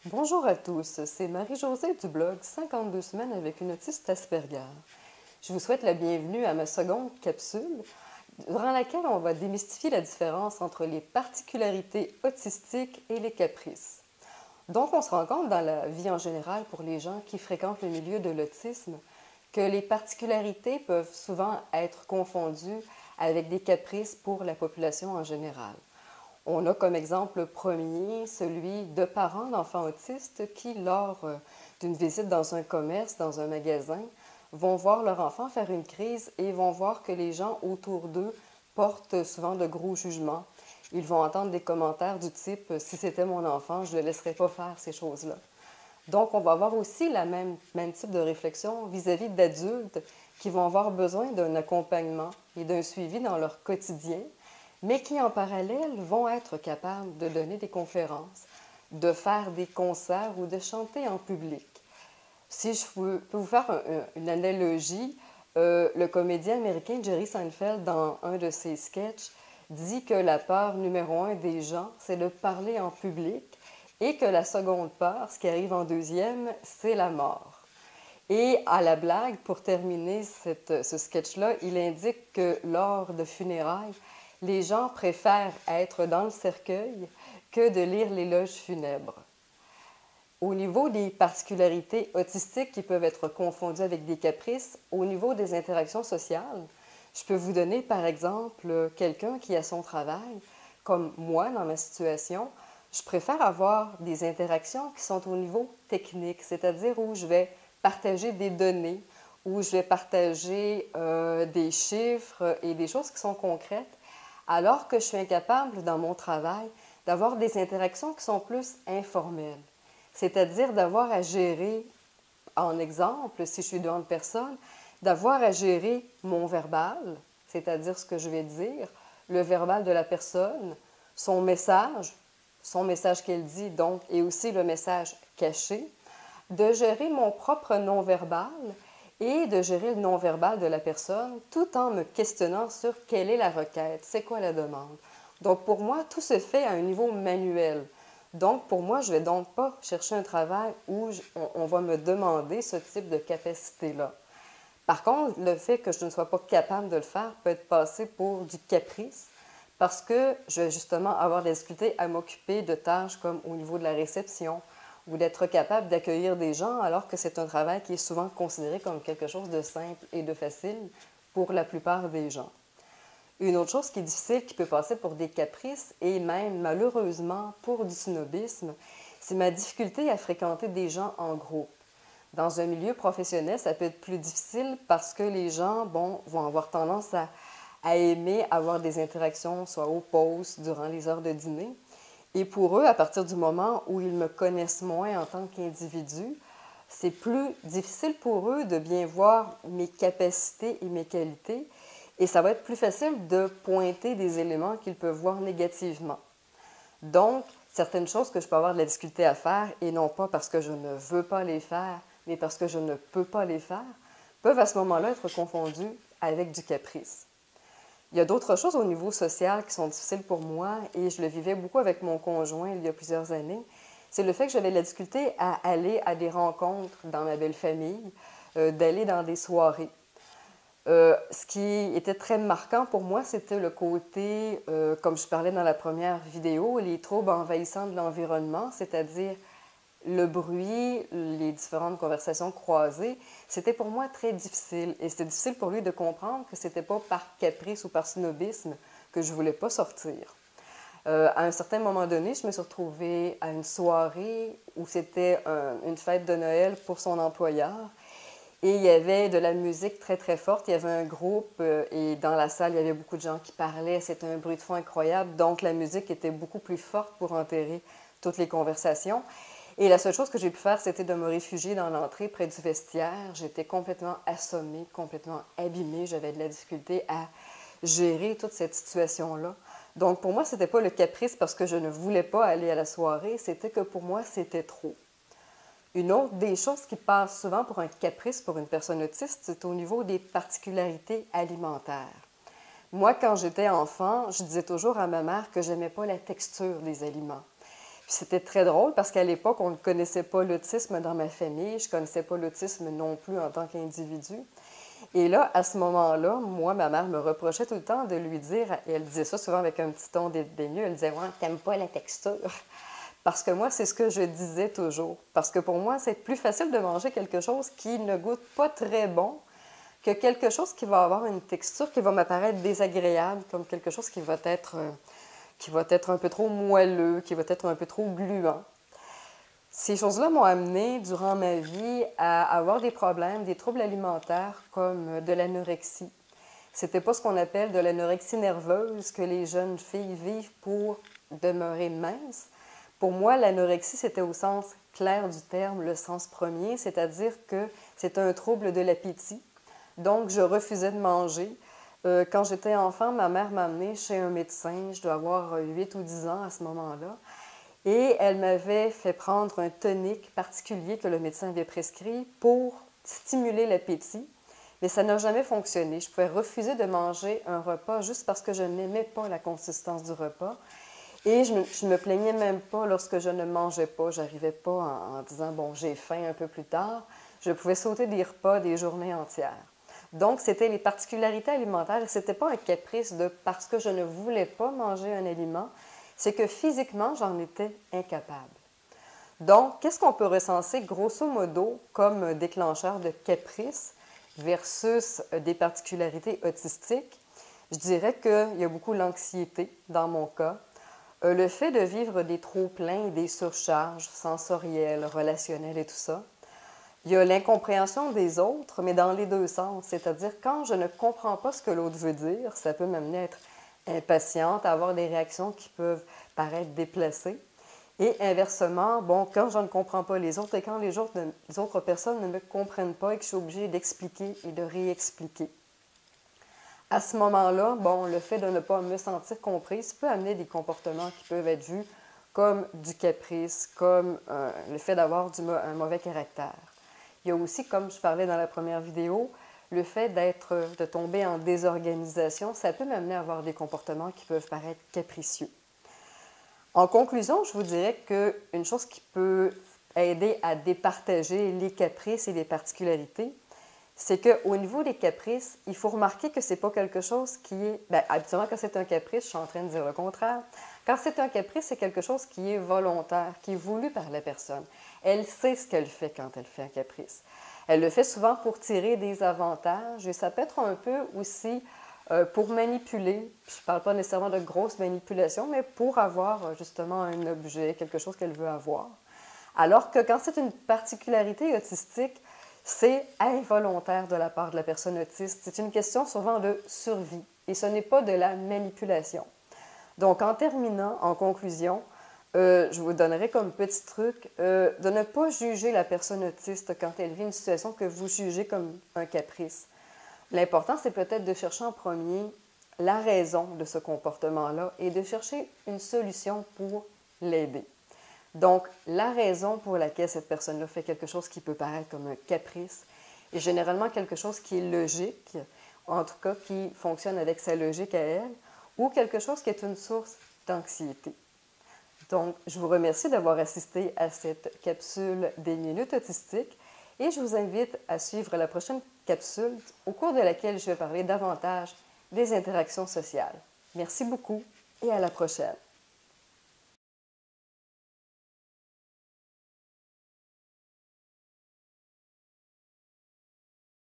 Bonjour à tous, c'est Marie-Josée du blog 52 semaines avec une autiste Asperger. Je vous souhaite la bienvenue à ma seconde capsule, durant laquelle on va démystifier la différence entre les particularités autistiques et les caprices. Donc, on se rend compte dans la vie en général pour les gens qui fréquentent le milieu de l'autisme que les particularités peuvent souvent être confondues avec des caprices pour la population en général. On a comme exemple premier celui de parents d'enfants autistes qui, lors d'une visite dans un commerce, dans un magasin, vont voir leur enfant faire une crise et vont voir que les gens autour d'eux portent souvent de gros jugements. Ils vont entendre des commentaires du type « Si c'était mon enfant, je ne le laisserais pas faire ces choses-là ». Donc, on va avoir aussi le même type de réflexion vis-à-vis d'adultes qui vont avoir besoin d'un accompagnement et d'un suivi dans leur quotidien, mais qui, en parallèle, vont être capables de donner des conférences, de faire des concerts ou de chanter en public. Si je peux vous faire une analogie, le comédien américain Jerry Seinfeld, dans un de ses sketchs, dit que la peur numéro un des gens, c'est de parler en public et que la seconde peur, ce qui arrive en deuxième, c'est la mort. Et à la blague, pour terminer ce sketch-là, il indique que lors de funérailles, les gens préfèrent être dans le cercueil que de lire l'éloge funèbre. Au niveau des particularités autistiques qui peuvent être confondues avec des caprices, au niveau des interactions sociales, je peux vous donner par exemple quelqu'un qui a son travail, comme moi dans ma situation, je préfère avoir des interactions qui sont au niveau technique, c'est-à-dire où je vais partager des données, où je vais partager des chiffres et des choses qui sont concrètes, alors que je suis incapable dans mon travail d'avoir des interactions qui sont plus informelles. C'est-à-dire d'avoir à gérer, en exemple, si je suis devant une personne, d'avoir à gérer mon verbal, c'est-à-dire ce que je vais dire, le verbal de la personne, son message qu'elle dit, donc, et aussi le message caché, de gérer mon propre non-verbal et de gérer le non-verbal de la personne tout en me questionnant sur quelle est la requête, c'est quoi la demande. Donc, pour moi, tout se fait à un niveau manuel. Donc, pour moi, je ne vais donc pas chercher un travail où on va me demander ce type de capacité-là. Par contre, le fait que je ne sois pas capable de le faire peut être passé pour du caprice parce que je vais justement avoir des difficultés à m'occuper de tâches comme au niveau de la réception ou d'être capable d'accueillir des gens alors que c'est un travail qui est souvent considéré comme quelque chose de simple et de facile pour la plupart des gens. Une autre chose qui est difficile, qui peut passer pour des caprices et même malheureusement pour du snobisme, c'est ma difficulté à fréquenter des gens en groupe. Dans un milieu professionnel, ça peut être plus difficile parce que les gens vont avoir tendance à aimer avoir des interactions, soit au poste, durant les heures de dîner. Et pour eux, à partir du moment où ils me connaissent moins en tant qu'individu, c'est plus difficile pour eux de bien voir mes capacités et mes qualités. Et ça va être plus facile de pointer des éléments qu'ils peuvent voir négativement. Donc, certaines choses que je peux avoir de la difficulté à faire, et non pas parce que je ne veux pas les faire, mais parce que je ne peux pas les faire, peuvent à ce moment-là être confondues avec du caprice. Il y a d'autres choses au niveau social qui sont difficiles pour moi, et je le vivais beaucoup avec mon conjoint il y a plusieurs années. C'est le fait que j'avais de la difficulté à aller à des rencontres dans ma belle famille, d'aller dans des soirées. Ce qui était très marquant pour moi, c'était le côté, comme je parlais dans la première vidéo, les troubles envahissants de l'environnement, c'est-à-dire le bruit, les différentes conversations croisées. C'était pour moi très difficile. Et c'était difficile pour lui de comprendre que c'était pas par caprice ou par snobisme que je voulais pas sortir. À un certain moment donné, je me suis retrouvée à une soirée où c'était une fête de Noël pour son employeur. Et il y avait de la musique très, très forte. Il y avait un groupe et dans la salle, il y avait beaucoup de gens qui parlaient. C'était un bruit de fond incroyable. Donc, la musique était beaucoup plus forte pour enterrer toutes les conversations. Et la seule chose que j'ai pu faire, c'était de me réfugier dans l'entrée près du vestiaire. J'étais complètement assommée, complètement abîmée. J'avais de la difficulté à gérer toute cette situation-là. Donc, pour moi, ce n'était pas le caprice parce que je ne voulais pas aller à la soirée. C'était que pour moi, c'était trop. Une autre des choses qui passe souvent pour un caprice pour une personne autiste, c'est au niveau des particularités alimentaires. Moi, quand j'étais enfant, je disais toujours à ma mère que j'aimais pas la texture des aliments. Puis c'était très drôle parce qu'à l'époque, on ne connaissait pas l'autisme dans ma famille. Je ne connaissais pas l'autisme non plus en tant qu'individu. Et là, à ce moment-là, moi, ma mère me reprochait tout le temps de lui dire, et elle disait ça souvent avec un petit ton dédaigneux, elle disait « Ouais, t'aimes pas la texture ». Parce que moi, c'est ce que je disais toujours. Parce que pour moi, c'est plus facile de manger quelque chose qui ne goûte pas très bon que quelque chose qui va avoir une texture qui va m'apparaître désagréable, comme quelque chose qui va être un peu trop moelleux, qui va être un peu trop gluant. Ces choses-là m'ont amené durant ma vie à avoir des problèmes, des troubles alimentaires comme de l'anorexie. C'était pas ce qu'on appelle de l'anorexie nerveuse que les jeunes filles vivent pour demeurer minces. Pour moi, l'anorexie, c'était au sens clair du terme, le sens premier, c'est-à-dire que c'est un trouble de l'appétit. Donc, je refusais de manger. Quand j'étais enfant, ma mère m'a amenée chez un médecin. Je dois avoir 8 ou 10 ans à ce moment-là. Et elle m'avait fait prendre un tonique particulier que le médecin avait prescrit pour stimuler l'appétit. Mais ça n'a jamais fonctionné. Je pouvais refuser de manger un repas juste parce que je n'aimais pas la consistance du repas. Et je me plaignais même pas lorsque je ne mangeais pas. Je n'arrivais pas en disant « bon, j'ai faim un peu plus tard ». Je pouvais sauter des repas des journées entières. Donc, c'était les particularités alimentaires et ce n'était pas un caprice de parce que je ne voulais pas manger un aliment, c'est que physiquement, j'en étais incapable. Donc, qu'est-ce qu'on peut recenser grosso modo comme déclencheur de caprice versus des particularités autistiques? Je dirais qu'il y a beaucoup l'anxiété dans mon cas. Le fait de vivre des trop-pleins et des surcharges sensorielles, relationnelles et tout ça. Il y a l'incompréhension des autres, mais dans les deux sens. C'est-à-dire, quand je ne comprends pas ce que l'autre veut dire, ça peut m'amener à être impatiente, à avoir des réactions qui peuvent paraître déplacées. Et inversement, bon, quand je ne comprends pas les autres et quand les autres personnes ne me comprennent pas et que je suis obligée d'expliquer et de réexpliquer. À ce moment-là, bon, le fait de ne pas me sentir comprise peut amener des comportements qui peuvent être vus comme du caprice, comme le fait d'avoir un mauvais caractère. Il y a aussi, comme je parlais dans la première vidéo, le fait de tomber en désorganisation, ça peut m'amener à avoir des comportements qui peuvent paraître capricieux. En conclusion, je vous dirais qu'une chose qui peut aider à départager les caprices et les particularités, c'est qu'au niveau des caprices, il faut remarquer que ce n'est pas quelque chose qui est... Bien, habituellement, quand c'est un caprice, je suis en train de dire le contraire. Quand c'est un caprice, c'est quelque chose qui est volontaire, qui est voulu par la personne. Elle sait ce qu'elle fait quand elle fait un caprice. Elle le fait souvent pour tirer des avantages et ça peut être un peu aussi pour manipuler. Je ne parle pas nécessairement de grosses manipulations, mais pour avoir justement un objet, quelque chose qu'elle veut avoir. Alors que quand c'est une particularité autistique, c'est involontaire de la part de la personne autiste. C'est une question souvent de survie et ce n'est pas de la manipulation. Donc, en terminant, en conclusion, je vous donnerai comme petit truc de ne pas juger la personne autiste quand elle vit une situation que vous jugez comme un caprice. L'important, c'est peut-être de chercher en premier la raison de ce comportement-là et de chercher une solution pour l'aider. Donc, la raison pour laquelle cette personne-là fait quelque chose qui peut paraître comme un caprice est généralement quelque chose qui est logique, en tout cas qui fonctionne avec sa logique à elle, ou quelque chose qui est une source d'anxiété. Donc, je vous remercie d'avoir assisté à cette capsule des minutes autistiques et je vous invite à suivre la prochaine capsule au cours de laquelle je vais parler davantage des interactions sociales. Merci beaucoup et à la prochaine.